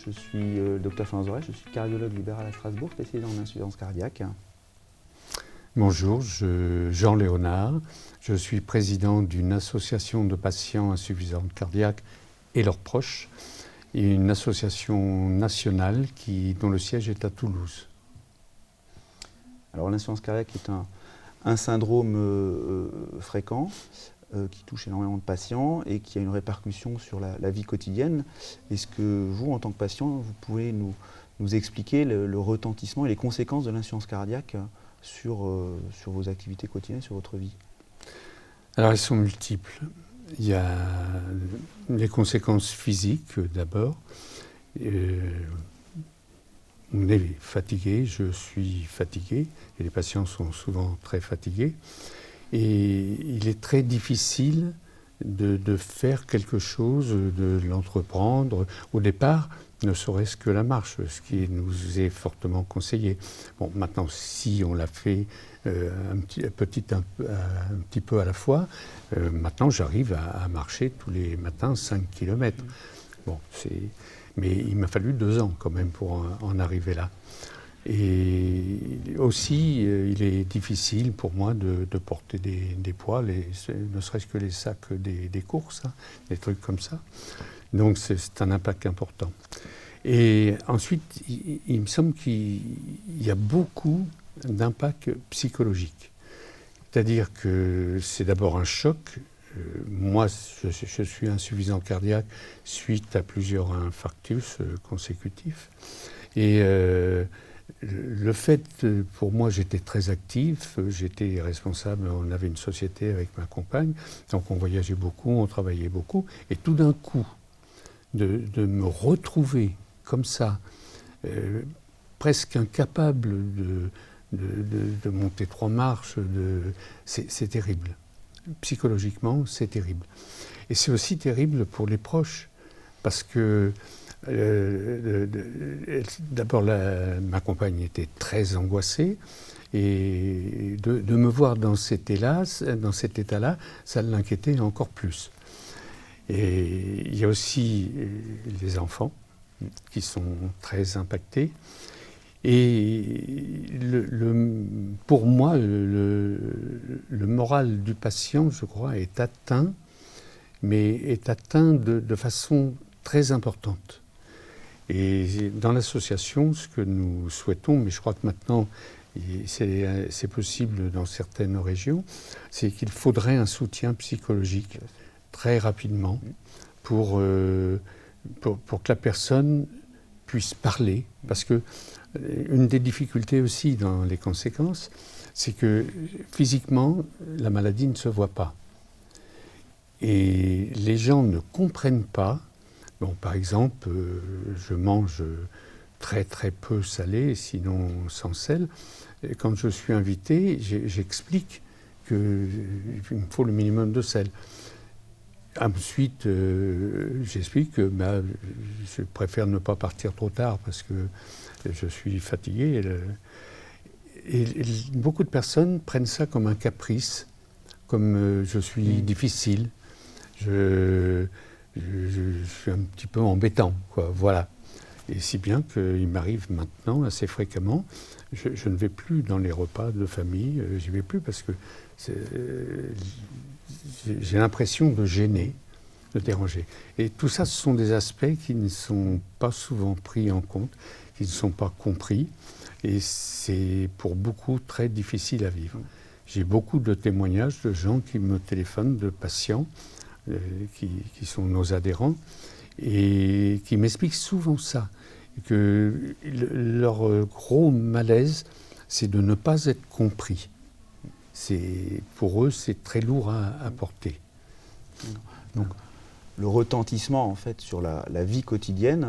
je suis Dr Florence Doré, je suis cardiologue libéral à Strasbourg, spécialisé en insuffisance cardiaque. Bonjour, Jean Léonard, je suis président d'une association de patients insuffisants cardiaques et leurs proches, et une association nationale dont le siège est à Toulouse. Alors l'insuffisance cardiaque est un syndrome fréquent qui touche énormément de patients et qui a une répercussion sur la vie quotidienne. Est-ce que vous, en tant que patient, vous pouvez nous expliquer le retentissement et les conséquences de l'insuffisance cardiaque sur vos activités quotidiennes, sur votre vie? Alors elles sont multiples. Il y a les conséquences physiques d'abord. On est fatigué, je suis fatigué, et les patients sont souvent très fatigués. Et il est très difficile de faire quelque chose, de l'entreprendre. Au départ, ne serait-ce que la marche, ce qui nous est fortement conseillé. Bon, maintenant, si on l'a fait un petit peu à la fois, maintenant j'arrive à marcher tous les matins 5 km. Bon, mais il m'a fallu 2 ans quand même pour en arriver là. Et aussi, il est difficile pour moi de porter des poids, ne serait-ce que les sacs des courses, hein, des trucs comme ça. Donc c'est un impact important. Et ensuite, il me semble qu'il y a beaucoup d'impact psychologique. C'est-à-dire que c'est d'abord un choc. Moi, je suis insuffisant cardiaque suite à plusieurs infarctus consécutifs. Et le fait, pour moi, j'étais très actif, j'étais responsable, on avait une société avec ma compagne, donc on voyageait beaucoup, on travaillait beaucoup, et tout d'un coup, de me retrouver comme ça, presque incapable de monter 3 marches, c'est terrible. Psychologiquement, c'est terrible. Et c'est aussi terrible pour les proches, parce que d'abord, ma compagne était très angoissée, et de me voir dans cet état-là, ça l'inquiétait encore plus. Et il y a aussi les enfants qui sont très impactés. Et pour moi, le moral du patient, je crois, est atteint, mais est atteint de façon très importante. Et dans l'association, ce que nous souhaitons, mais je crois que maintenant c'est possible dans certaines régions, c'est qu'il faudrait un soutien psychologique très rapidement pour que la personne puisse parler. Parce que une des difficultés aussi dans les conséquences, c'est que physiquement, la maladie ne se voit pas. Et les gens ne comprennent pas. Bon, par exemple, je mange très très peu salé, sinon sans sel. Et quand je suis invité, j'explique qu'il me faut le minimum de sel. Ensuite, j'explique que je préfère ne pas partir trop tard parce que je suis fatigué. Et beaucoup de personnes prennent ça comme un caprice, comme je suis difficile. Je suis un petit peu embêtant, quoi, voilà. Et si bien qu'il m'arrive maintenant assez fréquemment, je ne vais plus dans les repas de famille, j'y vais plus parce que j'ai l'impression de gêner, de déranger. Et tout ça, ce sont des aspects qui ne sont pas souvent pris en compte, qui ne sont pas compris, et c'est pour beaucoup très difficile à vivre. J'ai beaucoup de témoignages de gens qui me téléphonent, de patients, qui sont nos adhérents, et qui m'expliquent souvent ça, que leur gros malaise, c'est de ne pas être compris. Pour eux, c'est très lourd à porter. Donc, le retentissement, en fait, sur la vie quotidienne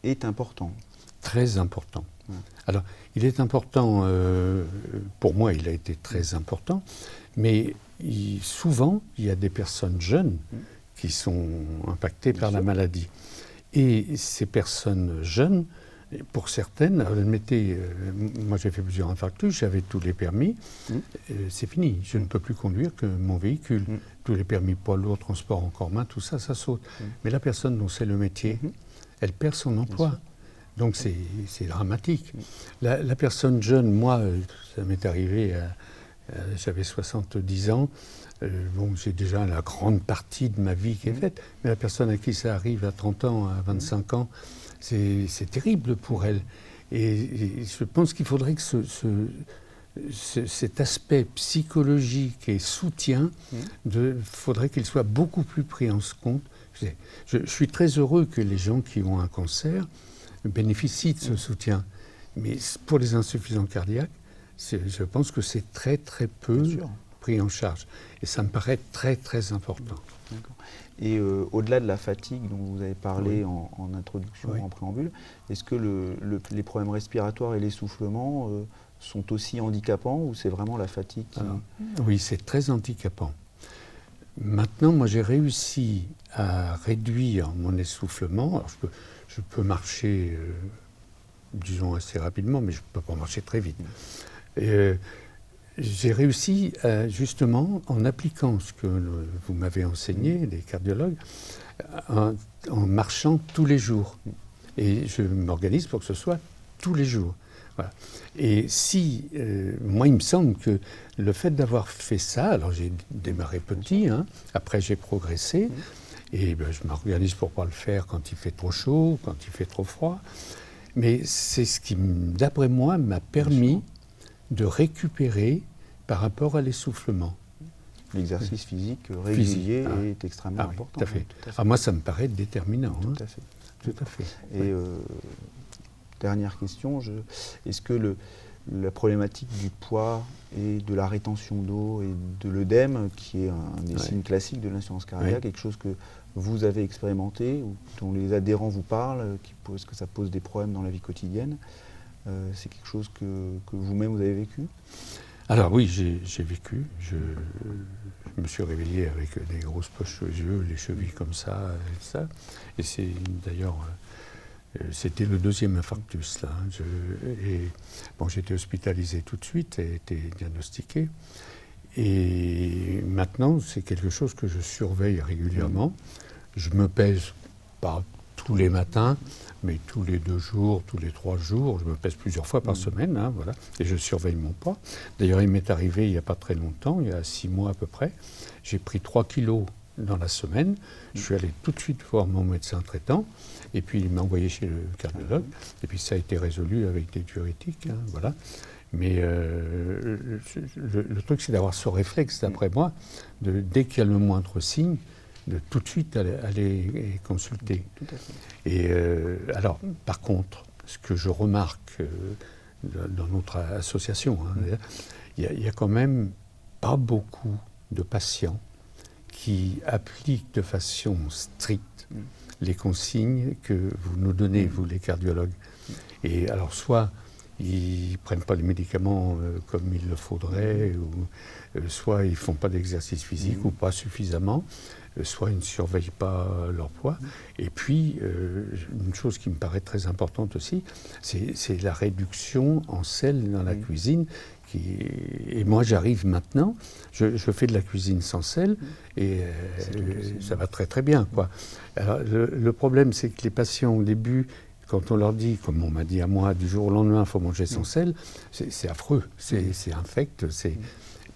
est important. Très important. Alors, il est important, pour moi, il a été très important, mais souvent, il y a des personnes jeunes qui sont impactées par la maladie. Et ces personnes jeunes, pour certaines, admettez, moi j'ai fait plusieurs infarctus, j'avais tous les permis, c'est fini, je ne peux plus conduire que mon véhicule. Tous les permis poids lourd, transport en commun, tout ça, ça saute. Mais la personne dont c'est le métier, elle perd son emploi. Donc c'est dramatique. La personne jeune, moi, ça m'est arrivé, j'avais 70 ans, bon, j'ai déjà la grande partie de ma vie qui est faite, mais la personne à qui ça arrive à 30 ans, à 25 ans, c'est terrible pour elle. Et je pense qu'il faudrait que cet aspect psychologique et soutien, faudrait qu'il soit beaucoup plus pris en compte. Je suis très heureux que les gens qui ont un cancer bénéficient de ce soutien. Mais pour les insuffisants cardiaques, je pense que c'est très très peu pris en charge. Et ça me paraît très très important. D'accord. Et au-delà de la fatigue dont vous avez parlé en introduction, en préambule, est-ce que les problèmes respiratoires et l'essoufflement sont aussi handicapants ou c'est vraiment la fatigue qui... Oui, c'est très handicapant. Maintenant, moi j'ai réussi à réduire mon essoufflement. Alors, je peux marcher, disons, assez rapidement, mais je ne peux pas marcher très vite. J'ai réussi, justement, en appliquant ce que vous m'avez enseigné, les cardiologues, en marchant tous les jours. Et je m'organise pour que ce soit tous les jours. Voilà. Et moi, il me semble que le fait d'avoir fait ça, alors j'ai démarré petit, après j'ai progressé, et je m'organise pour ne pas le faire quand il fait trop chaud, quand il fait trop froid. Mais c'est ce qui, d'après moi, m'a permis de récupérer par rapport à l'essoufflement. L'exercice physique régulier est extrêmement important. Tout à fait. Moi, ça me paraît déterminant. Tout à fait. Tout à fait. Et dernière question, est-ce que la problématique du poids et de la rétention d'eau et de l'œdème, qui est un des signes classiques de l'insuffisance cardiaque, quelque chose que vous avez expérimenté, ou dont les adhérents vous parlent, que ça pose des problèmes dans la vie quotidienne, c'est quelque chose que vous-même vous avez vécu? Alors oui, j'ai vécu. Je me suis réveillé avec des grosses poches aux yeux, les chevilles comme ça, et ça. Et c'est d'ailleurs... c'était le deuxième infarctus, là. J'ai été hospitalisé tout de suite et été diagnostiqué. Et maintenant, c'est quelque chose que je surveille régulièrement. Je me pèse pas tous les matins, mais tous les 2 jours, tous les 3 jours. Je me pèse plusieurs fois par semaine, voilà, et je surveille mon poids. D'ailleurs, il m'est arrivé il n'y a pas très longtemps, il y a 6 mois à peu près, j'ai pris 3 kilos dans la semaine. Je suis allé tout de suite voir mon médecin traitant, et puis il m'a envoyé chez le cardiologue, et puis ça a été résolu avec des diurétiques, voilà. Mais le truc, c'est d'avoir ce réflexe, d'après moi, dès qu'il y a le moindre signe, de tout de suite aller consulter. Tout à fait. Et alors, par contre, ce que je remarque dans notre association, il y a quand même pas beaucoup de patients qui appliquent de façon stricte les consignes que vous nous donnez, vous les cardiologues. Et alors, soit ils ne prennent pas les médicaments comme il le faudrait, ou soit ils ne font pas d'exercice physique ou pas suffisamment, soit ils ne surveillent pas leur poids. Et puis, une chose qui me paraît très importante aussi, c'est la réduction en sel dans la cuisine. Et moi, j'arrive maintenant, je fais de la cuisine sans sel, et ça va très très bien, quoi. Alors, le problème, c'est que les patients, au début, quand on leur dit, comme on m'a dit à moi, du jour au lendemain, il faut manger sans sel, c'est affreux, c'est infect.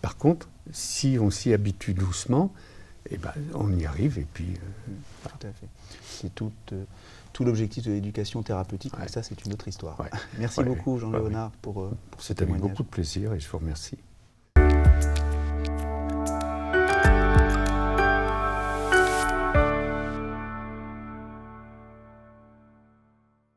Par contre, si on s'y habitue doucement, on y arrive, et puis... Tout à fait. C'est tout l'objectif de l'éducation thérapeutique, mais ça, c'est une autre histoire. Merci beaucoup, Jean Léonard, pour ce C'est avec témoignage. beaucoup de plaisir, et je vous remercie.